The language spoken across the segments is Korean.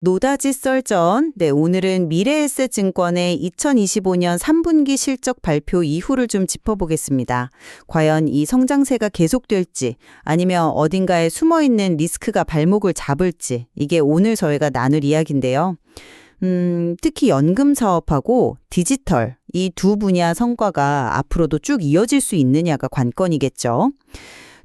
노다지 썰전. 네, 오늘은 미래에셋증권의 2025년 3분기 실적 발표 이후를 좀 짚어보겠습니다. 과연 이 성장세가 계속될지 아니면 어딘가에 숨어있는 리스크가 발목을 잡을지 이게 오늘 저희가 나눌 이야기인데요. 특히 연금 사업하고 디지털 이 두 분야 성과가 앞으로도 쭉 이어질 수 있느냐가 관건이겠죠.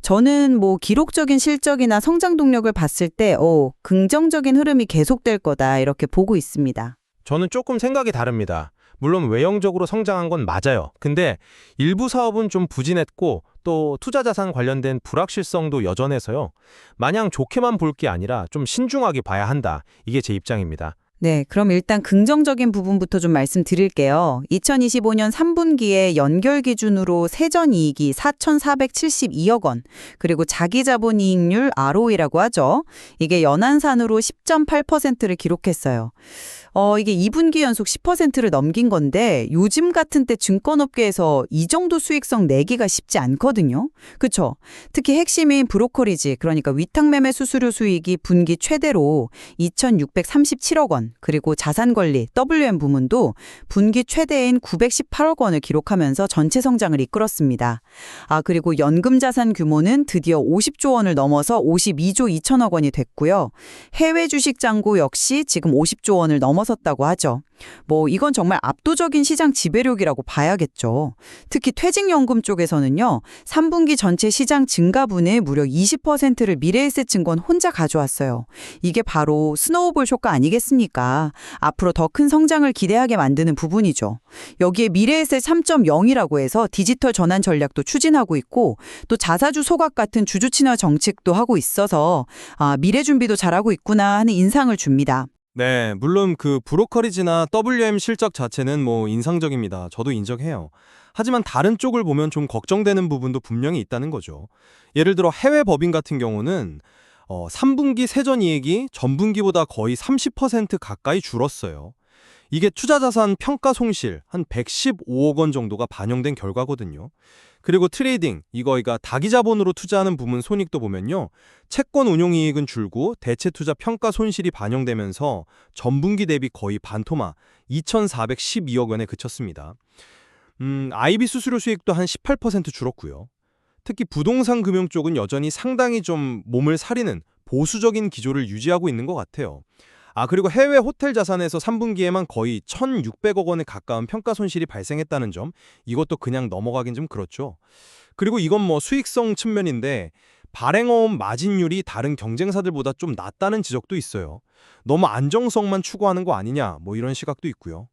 저는 기록적인 실적이나 성장 동력을 봤을 때, 긍정적인 흐름이 계속될 거다, 이렇게 보고 있습니다. 저는 조금 생각이 다릅니다. 물론 외형적으로 성장한 건 맞아요. 근데 일부 사업은 좀 부진했고 또 투자 자산 관련된 불확실성도 여전해서요. 마냥 좋게만 볼 게 아니라 좀 신중하게 봐야 한다. 이게 제 입장입니다. 네, 그럼 일단 긍정적인 부분부터 좀 말씀드릴게요. 2025년 3분기에 연결 기준으로 세전이익이 4,472억 원, 그리고 자기자본이익률 ROE라고 하죠. 이게 연한산으로 10.8%를 기록했어요. 이게 2분기 연속 10%를 넘긴 건데 요즘 같은 때 증권업계에서 이 정도 수익성 내기가 쉽지 않거든요. 그렇죠? 특히 핵심인 브로커리지, 그러니까 위탁매매 수수료 수익이 분기 최대로 2,637억 원, 그리고 자산관리 WM 부문도 분기 최대인 918억 원을 기록하면서 전체 성장을 이끌었습니다. 그리고 연금 자산 규모는 드디어 50조 원을 넘어서 52조 2천억 원이 됐고요. 해외 주식 잔고 역시 지금 50조 원을 넘어섰다고 하죠. 이건 정말 압도적인 시장 지배력이라고 봐야겠죠. 특히 퇴직연금 쪽에서는요, 3분기 전체 시장 증가분의 무려 20%를 미래에셋증권 혼자 가져왔어요. 이게 바로 스노우볼 효과 아니겠습니까? 앞으로 더 큰 성장을 기대하게 만드는 부분이죠. 여기에 미래에셋 3.0이라고 해서 디지털 전환 전략도 추진하고 있고 또 자사주 소각 같은 주주 친화 정책도 하고 있어서 미래 준비도 잘하고 있구나 하는 인상을 줍니다. 네, 물론 그 브로커리지나 WM 실적 자체는 인상적입니다. 저도 인정해요. 하지만 다른 쪽을 보면 좀 걱정되는 부분도 분명히 있다는 거죠. 예를 들어 해외 법인 같은 경우는 3분기 세전이익이 전분기보다 거의 30% 가까이 줄었어요. 이게 투자자산 평가 손실 한 115억 원 정도가 반영된 결과거든요. 그리고 트레이딩, 이거가 다기자본으로 투자하는 부문 손익도 보면요. 채권 운용이익은 줄고 대체 투자 평가 손실이 반영되면서 전분기 대비 거의 반토막 2,412억 원에 그쳤습니다. IB 수수료 수익도 한 18% 줄었고요. 특히 부동산 금융 쪽은 여전히 상당히 좀 몸을 사리는 보수적인 기조를 유지하고 있는 것 같아요. 그리고 해외 호텔 자산에서 3분기에만 거의 1,600억 원에 가까운 평가 손실이 발생했다는 점, 이것도 그냥 넘어가긴 좀 그렇죠. 그리고 이건 수익성 측면인데 발행어음 마진율이 다른 경쟁사들보다 좀 낮다는 지적도 있어요. 너무 안정성만 추구하는 거 아니냐, 이런 시각도 있고요.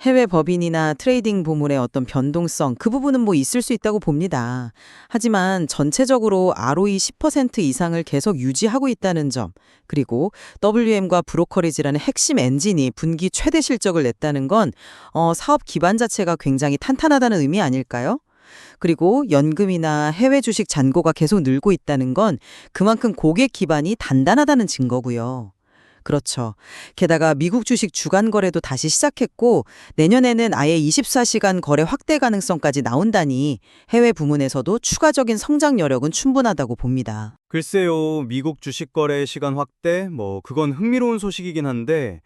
해외 법인이나 트레이딩 부문의 어떤 변동성, 그 부분은 있을 수 있다고 봅니다. 하지만 전체적으로 ROE 10% 이상을 계속 유지하고 있다는 점, 그리고 WM과 브로커리지라는 핵심 엔진이 분기 최대 실적을 냈다는 건 사업 기반 자체가 굉장히 탄탄하다는 의미 아닐까요? 그리고 연금이나 해외 주식 잔고가 계속 늘고 있다는 건 그만큼 고객 기반이 단단하다는 증거고요. 그렇죠. 게다가 미국 주식 주간 거래도 다시 시작했고 내년에는 아예 24시간 거래 확대 가능성까지 나온다니 해외 부문에서도 추가적인 성장 여력은 충분하다고 봅니다. 글쎄요, 미국 주식 거래 시간 확대? 그건 흥미로운 소식이긴 한데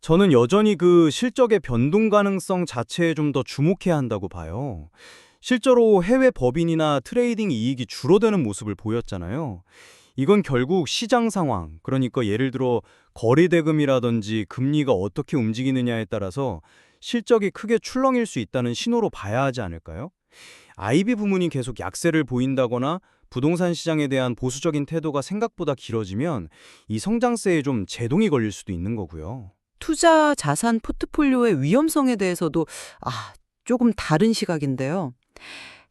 저는 여전히 그 실적의 변동 가능성 자체에 좀 더 주목해야 한다고 봐요. 실제로 해외 법인이나 트레이딩 이익이 줄어드는 모습을 보였잖아요. 이건 결국 시장 상황, 그러니까 예를 들어 거래대금이라든지 금리가 어떻게 움직이느냐에 따라서 실적이 크게 출렁일 수 있다는 신호로 봐야 하지 않을까요? IB 부문이 계속 약세를 보인다거나 부동산 시장에 대한 보수적인 태도가 생각보다 길어지면 이 성장세에 좀 제동이 걸릴 수도 있는 거고요. 투자 자산 포트폴리오의 위험성에 대해서도 조금 다른 시각인데요.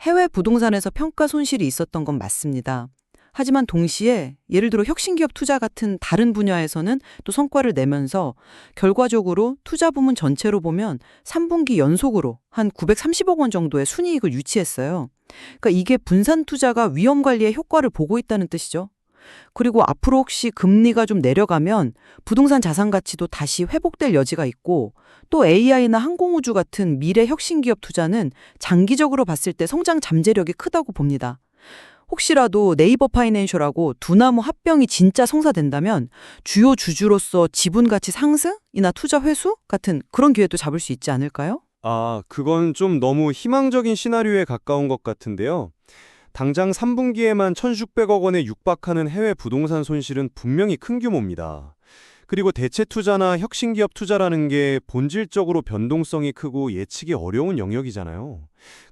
해외 부동산에서 평가 손실이 있었던 건 맞습니다. 하지만 동시에 예를 들어 혁신기업 투자 같은 다른 분야에서는 또 성과를 내면서 결과적으로 투자 부문 전체로 보면 3분기 연속으로 한 930억 원 정도의 순이익을 유치했어요. 그러니까 이게 분산 투자가 위험 관리에 효과를 보고 있다는 뜻이죠. 그리고 앞으로 혹시 금리가 좀 내려가면 부동산 자산 가치도 다시 회복될 여지가 있고 또 AI나 항공우주 같은 미래 혁신기업 투자는 장기적으로 봤을 때 성장 잠재력이 크다고 봅니다. 혹시라도 네이버 파이낸셜하고 두나무 합병이 진짜 성사된다면 주요 주주로서 지분 가치 상승이나 투자 회수 같은 그런 기회도 잡을 수 있지 않을까요? 아, 그건 좀 너무 희망적인 시나리오에 가까운 것 같은데요. 당장 3분기에만 1,600억 원에 육박하는 해외 부동산 손실은 분명히 큰 규모입니다. 그리고 대체 투자나 혁신기업 투자라는 게 본질적으로 변동성이 크고 예측이 어려운 영역이잖아요.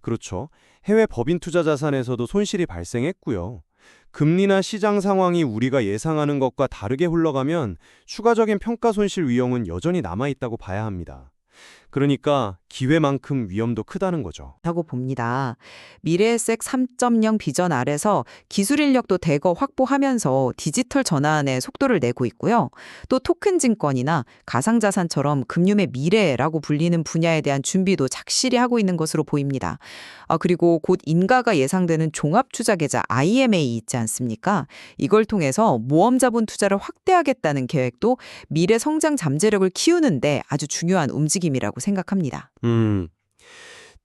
그렇죠. 해외 법인 투자 자산에서도 손실이 발생했고요. 금리나 시장 상황이 우리가 예상하는 것과 다르게 흘러가면 추가적인 평가 손실 위험은 여전히 남아있다고 봐야 합니다. 그러니까 기회만큼 위험도 크다는 거죠. 하고 봅니다. 미래에셋 3.0 비전 아래서 기술 인력도 대거 확보하면서 디지털 전환에 속도를 내고 있고요. 또 토큰 증권이나 가상자산처럼 금융의 미래라고 불리는 분야에 대한 준비도 착실히 하고 있는 것으로 보입니다. 그리고 곧 인가가 예상되는 종합투자계좌 IMA 있지 않습니까? 이걸 통해서 모험 자본 투자를 확대하겠다는 계획도 미래 성장 잠재력을 키우는데 아주 중요한 움직임이라고 생각합니다.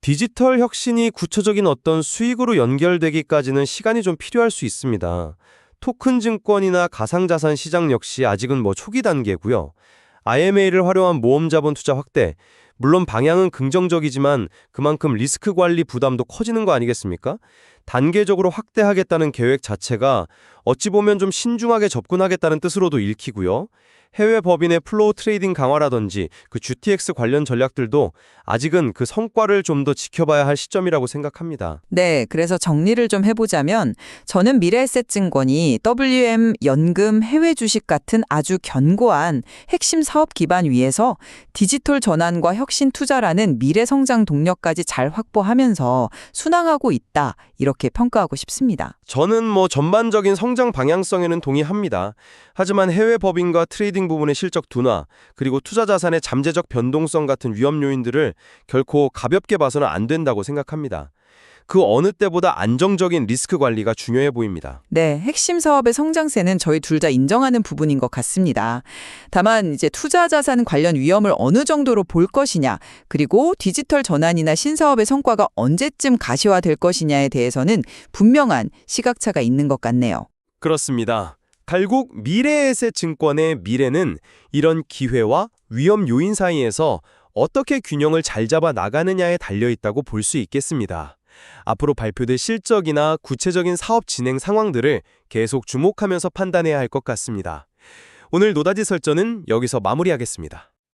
디지털 혁신이 구체적인 어떤 수익으로 연결되기까지는 시간이 좀 필요할 수 있습니다. 토큰 증권이나 가상자산 시장 역시 아직은 초기 단계고요. IMA를 활용한 모험 자본 투자 확대, 물론 방향은 긍정적이지만 그만큼 리스크 관리 부담도 커지는 거 아니겠습니까? 단계적으로 확대하겠다는 계획 자체가 어찌 보면 좀 신중하게 접근하겠다는 뜻으로도 읽히고요. 해외 법인의 플로우 트레이딩 강화라든지 그 GTX 관련 전략들도 아직은 그 성과를 좀 더 지켜봐야 할 시점이라고 생각합니다. 네, 그래서 정리를 좀 해보자면 저는 미래에셋 증권이 WM, 연금, 해외 주식 같은 아주 견고한 핵심 사업 기반 위에서 디지털 전환과 혁신 투자라는 미래 성장 동력까지 잘 확보하면서 순항하고 있다, 이렇게 평가하고 싶습니다. 저는 전반적인 성장 방향성에는 동의합니다. 하지만 해외 법인과 트레이딩 부분의 실적 둔화, 그리고 투자 자산의 잠재적 변동성 같은 위험 요인들을 결코 가볍게 봐서는 안 된다고 생각합니다. 그 어느 때보다 안정적인 리스크 관리가 중요해 보입니다. 네, 핵심 사업의 성장세는 저희 둘 다 인정하는 부분인 것 같습니다. 다만 이제 투자 자산 관련 위험을 어느 정도로 볼 것이냐, 그리고 디지털 전환이나 신사업의 성과가 언제쯤 가시화될 것이냐에 대해서는 분명한 시각차가 있는 것 같네요. 그렇습니다. 결국 미래에셋 증권의 미래는 이런 기회와 위험 요인 사이에서 어떻게 균형을 잘 잡아 나가느냐에 달려있다고 볼 수 있겠습니다. 앞으로 발표될 실적이나 구체적인 사업 진행 상황들을 계속 주목하면서 판단해야 할 것 같습니다. 오늘 노다지 설전은 여기서 마무리하겠습니다.